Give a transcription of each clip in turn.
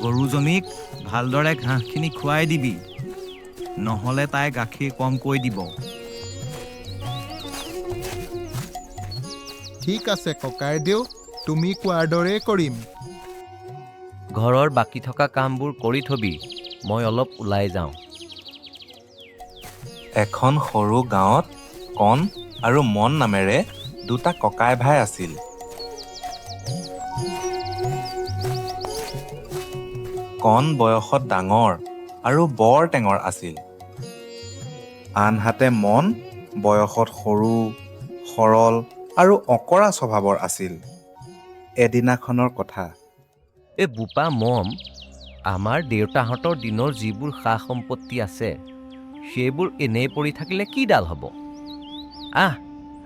গৰুজনীক ভালদৰে ঘাঁহখিনি খুৱাই দিবি, নহ'লে তাই গাখীৰ কমকৈ দিব। ঠিক আছে ককাইদেউ, তুমি কোৱাৰ দৰেই কৰিম। ঘৰৰ বাকী থকা কামবোৰ কৰি থবি, মই অলপ ওলাই যাওঁ। এখন সৰু গাঁৱত কণ আৰু মন নামেৰে দুটা ককাই ভাই আছিল। কণ বয়সত ডাঙৰ আৰু বৰ টেঙৰ আছিল। আনহাতে মন বয়সত সৰু, সৰল আৰু অকৰা স্বভাৱৰ আছিল। এদিনাখনৰ কথা। বোপা মম, আমাৰ দেউতাহঁতৰ দিনৰ যিবোৰ সা সম্পত্তি আছে সেইবোৰ এনেই পৰি থাকিলে কিডাল হ'ব? আহ,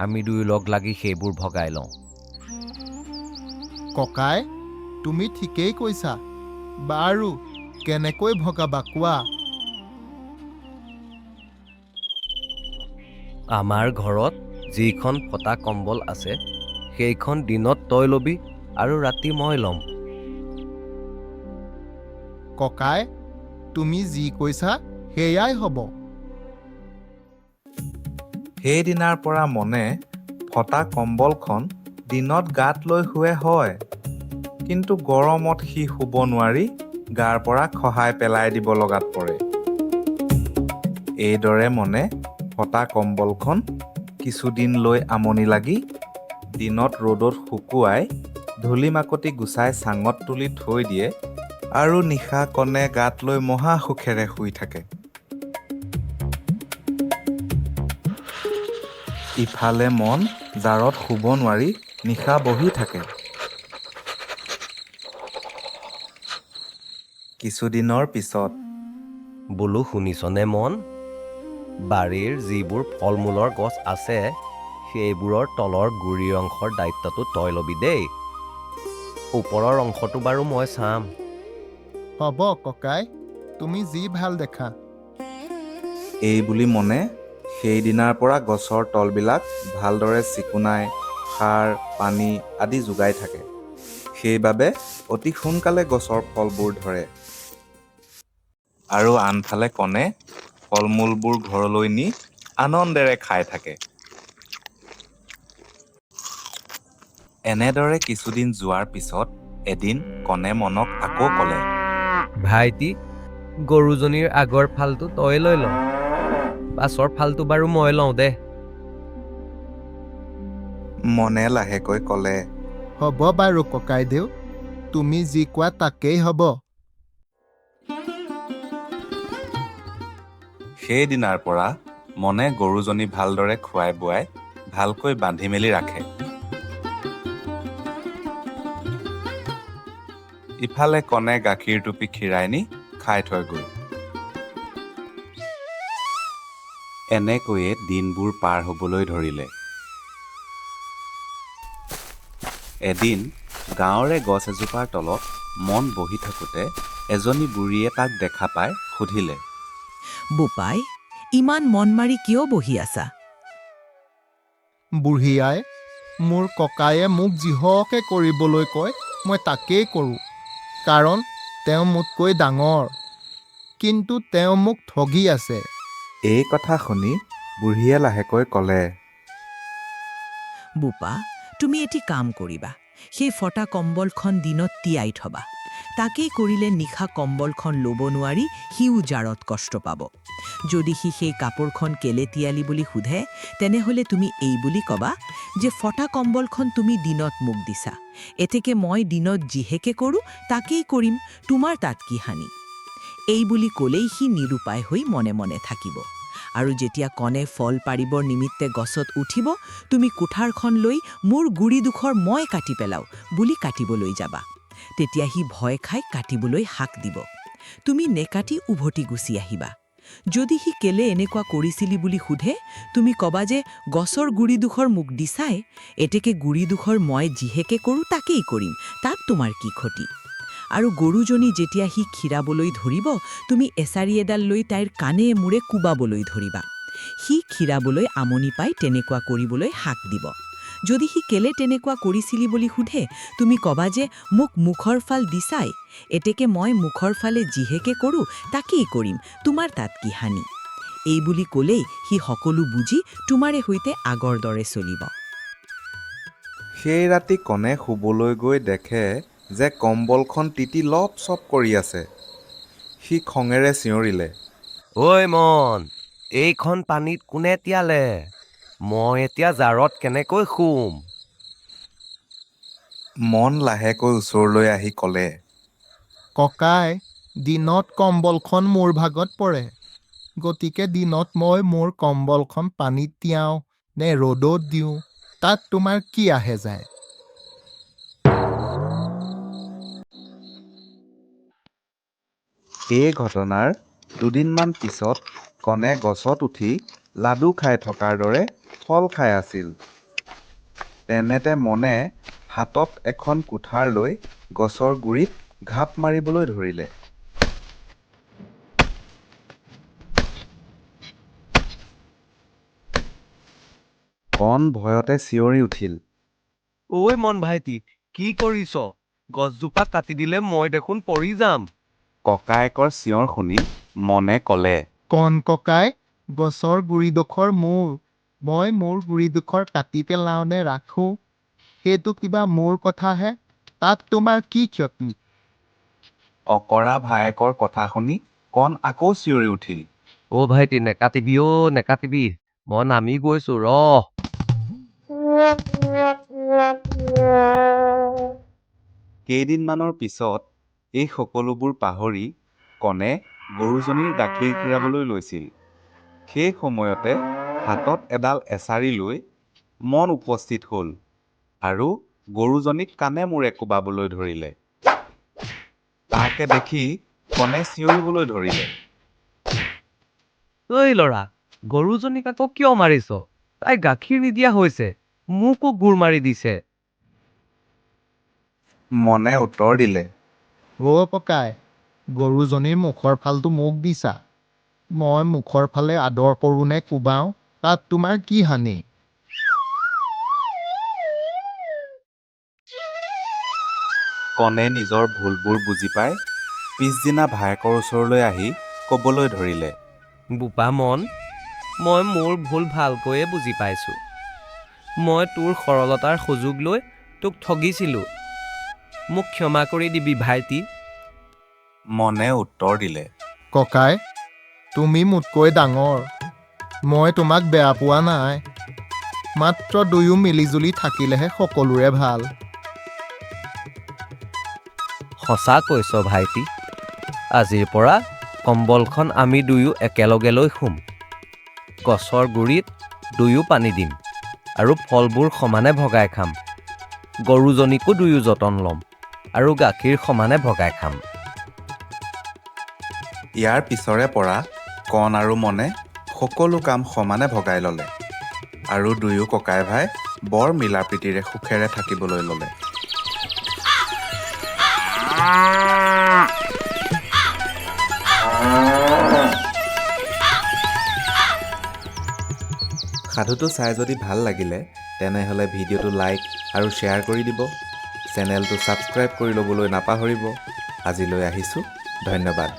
আমি দুয়ো লগ লাগি সেইবোৰ ভগাই লওঁ। ককাই, তুমি ঠিকেই কৈছা। বাৰু কেনেকৈ ভগাবা কোৱা? আমাৰ ঘৰত যিখন ফটা কম্বল আছে সেইখন দিনত তই ল'বি আৰু ৰাতি মই ল'ম। ককাই, তুমি যি কৈছা সেয়াই হ'ব। সেইদিনাৰ পৰা মনে ফটা কম্বলখন দিনত গাত লৈ শুৱে হয়, কিন্তু গৰমত সি শুব নোৱাৰি গাৰ পৰা খহাই পেলাই দিব লগাত পৰে। এইদৰে মনে ফটা কম্বলখন কিছুদিন লৈ আমনি লাগি দিনত ৰ'দত শুকুৱাই ধূলি মাকতি গুচাই চাঙত তুলি থৈ দিয়ে আৰু নিশা কণে গাত লৈ মহা সুখেৰে শুই থাকে। ইফালে মন জাৰত শুব নোৱাৰি নিশা বহি থাকে। কিছুদিনৰ পিছত। বোলো শুনিছনে মন? বাৰীৰ যিবোৰ ফল মূলৰ গছ আছে সেইবোৰৰ তলৰ গুৰিৰ অংশৰ দায়িত্বটো তই ল'বি দেই। ওপৰৰ অংশটো বাৰু মই চাম। হ'ব ককাই, তুমি যি ভাল দেখা। এই বুলি মনে সেইদিনাৰ পৰা গছৰ তলবিলাক ভালদৰে চিকুণাই সাৰ, পানী আদি যোগাই থাকে। সেইবাবে অতি সোনকালে গছৰ ফলবোৰ ধৰে। আৰু আনফালে কণে ফল মূলবোৰ ঘৰলৈ নি আনন্দেৰে খাই থাকে। এনেদৰে কিছুদিন যোৱাৰ পিছত এদিন কণে মনক আকৌ ক'লে, ভাইটি, গৰুজনীৰ আগৰ ফালটো তই লৈ ল, পাছৰ ফালটো বাৰু মই লওঁ দে। মনে লাহেকৈ ক'লে, হ'ব বাৰু ককাইদেউ, তুমি যি কোৱা তাকেই হ'ব। সেইদিনাৰ পৰা মনে গৰুজনী ভালদৰে খুৱাই বোৱাই ভালকৈ বান্ধি মেলি ৰাখে। ইফালে কণে গাখীৰ টুপি খীৰাই নি খাই থৈ গ'ল। এনেকৈয়ে দিনবোৰ পাৰ হ'বলৈ ধৰিলে। এদিন গাঁৱৰে গছ এজোপাৰ তলত মন বহি থাকোঁতে এজনী বুঢ়ীয়ে তাক দেখা পাই সুধিলে, বোপাই, ইমান মন মাৰি কিয় বহি আছা? বুঢ়ী আই, মোৰ ককায়ে মোক যিহকে কৰিবলৈ কয় মই তাকেই কৰোঁ, কাৰণ তেওঁ মোতকৈ ডাঙৰ। কিন্তু তেওঁ মোক ঠগি আছে। এই কথা শুনি বুঢ়ীয়ে লাহেকৈ ক'লে, বোপা, তুমি এটি কাম কৰিবা। সেই ফটা কম্বলখন দিনত তিয়াই থবা। তাকেই কৰিলে নিশা কম্বলখন ল'ব নোৱাৰি সিও জাৰত কষ্ট পাব। যদি সি সেই কাপোৰখন কেলে তিয়ালি বুলি সোধে, তেনেহ'লে তুমি এই বুলি ক'বা যে ফটা কম্বলখন তুমি দিনত মোক দিছা। এতেকে মই দিনত যিহেকে কৰোঁ তাকেই কৰিম, তোমাৰ তাত কি হানি? এই বুলি ক'লেই সি নিৰুপায় হৈ মনে মনে থাকিব। আৰু যেতিয়া কণে ফল পাৰিবৰ নিমিত্তে গছত উঠিব, তুমি কুঠাৰখন লৈ মোৰ গুৰিডোখৰ মই কাটি পেলাওঁ বুলি কাটিবলৈ যাবা। তেতিয়া সি ভয় খাই কাটিবলৈ হাক দিব। তুমি নেকাটি উভতি গুচি আহিবা। যদি সি কেলে এনেকুৱা কৰিছিলি বুলি সোধে, তুমি ক'বা যে গছৰ গুৰিডোখৰ মোক দিছাই, এতেকে গুৰিডোখৰ মই যিহেকে কৰোঁ তাকেই কৰিম, তাত তোমাৰ কি ক্ষতি? আৰু গৰুজনী যেতিয়া সি খীৰাবলৈ ধৰিব, তুমি এছাৰি এডাল লৈ তাইৰ কাণে মূৰে কোবাবলৈ ধৰিবা। সি খীৰাবলৈ আমনি পাই তেনেকুৱা কৰিবলৈ হাক দিব। যদি সি কেলে তেনেকুৱা কৰিছিলি বুলি সোধে তুমি কবা যে মোক মুখৰ ফাল দিছাই এতেকে মই মুখৰ ফালে যিহেকে কৰোঁ তাকেই কৰিম তোমাৰ তাত কি হানি এই বুলি ক'লেই সি সকলো বুজি তোমাৰে সৈতে আগৰ দৰে চলিব সেই ৰাতি কণে শুবলৈ গৈ দেখে যে কম্বলখন তিতি লপ চপ কৰি আছে। সি খঙেৰে চিঞৰিলে, ঐ মন এইখন পানীত কোনে তিয়ালে মই এতিয়া জাৰত কেনেকৈ শুম মন লাহেকৈ ওচৰলৈ আহি ক'লে, ককাই দিনত কম্বলখন মোৰ ভাগত পৰে গতিকে দিনত মই মোৰ কম্বলখন পানীত তিয়াওঁ নে ৰ'দত দিওঁ তাত তোমাৰ কি আহে যায় এই ঘটনাৰ দুদিনমান পিছত কণে গছত উঠি লাডু খাই থকাৰ দৰে ফল খাই আছিল। তেনেতে মনে হাতত এখন কুঠাৰ লৈ গছৰ গুৰিত ঘাপ মাৰিবলৈ ধৰিলে। কণ ভয়তে চিঞৰি উঠিল, ঐ মন ভাইটি কি কৰিছ গছজোপা কাটি দিলে মই দেখোন পৰি যাম ককায়েকৰ চিঞৰ শুনি মনে ক'লে, কণ ককাই গছৰ গুৰিডোখৰ মোৰ মই মোৰ গুৰিডোখৰ কাটি পেলাওঁ নে ৰাখোঁ সেইটো কিবা মোৰ কথাহে তাত তোমাৰ কি ক্ষতি অকৰা ভায়েকৰ কথা শুনি কণ আকৌ চিঞৰি উঠিল। ভাইটি নেকাটিবি নেকাটিবি মই নামি গৈছো ৰ কেইদিনমানৰ পিছত এই সকলোবোৰ পাহৰি কণে গৰুজনীৰ গাখীৰ খীৰাবলৈ লৈছিল। সেই সময়তে হাতত এডাল এছাৰি লৈ মন উপস্থিত হ'ল আৰু গৰুজনীক কাণে মূৰে কোবাবলৈ ধৰিলে। তাকে দেখি কণে চিঞৰিবলৈ ধৰিলে, ঐ লৰা গৰুজনীক আকৌ কিয় মাৰিছ তাই গাখীৰ নিদিয়া হৈছে মোকো গুৰ মাৰি দিছে মনে উত্তৰ দিলে, ককাই গৰুজনীৰ মুখৰ ফালটো মোক দিছা মই মুখৰ ফালে আদৰ কৰোঁ নে কোবাওঁ তাত তোমাৰ কি হানি কণে নিজৰ ভুলবোৰ বুজি পাই পিছদিনা ভায়েকৰ ওচৰলৈ আহি ক'বলৈ ধৰিলে, বোপা মন মই মোৰ ভুল ভালকৈয়ে বুজি পাইছোঁ মই তোৰ সৰলতাৰ সুযোগ লৈ তোক ঠগিছিলোঁ মোক ক্ষমা কৰি দিবি ভাইটি মনে উত্তৰ দিলে, ককাই তুমি মোতকৈ ডাঙৰ মই তোমাক বেয়া পোৱা নাই মাত্ৰ দুয়ো মিলিজুলি থাকিলেহে সকলোৰে ভাল সঁচা কৈছ ভাইটি আজিৰ পৰা কম্বলখন আমি দুয়ো একেলগে লৈ শুম গছৰ গুৰিত দুয়ো পানী দিম আৰু ফলবোৰ সমানে ভগাই খাম গৰুজনীকো দুয়ো যতন ল'ম আৰু গাখীৰ সমানে ভগাই খাম ইয়াৰ পিছৰে পৰা কণ আৰু মনে সকলো কাম সমানে ভগাই ল'লে আৰু দুয়ো ককাই ভাই বৰ মিলাপ্ৰীতিৰে সুখেৰে থাকিবলৈ ল'লে। সাধুটো চাই যদি ভাল লাগিলে তেনেহ'লে ভিডিঅ'টো লাইক আৰু শ্বেয়াৰ কৰি দিব চেনেলটো ছাবস্ক্ৰাইব কৰি ল'বলৈ নাপাহৰিব আজিলৈ আহিছোঁ ধন্যবাদ।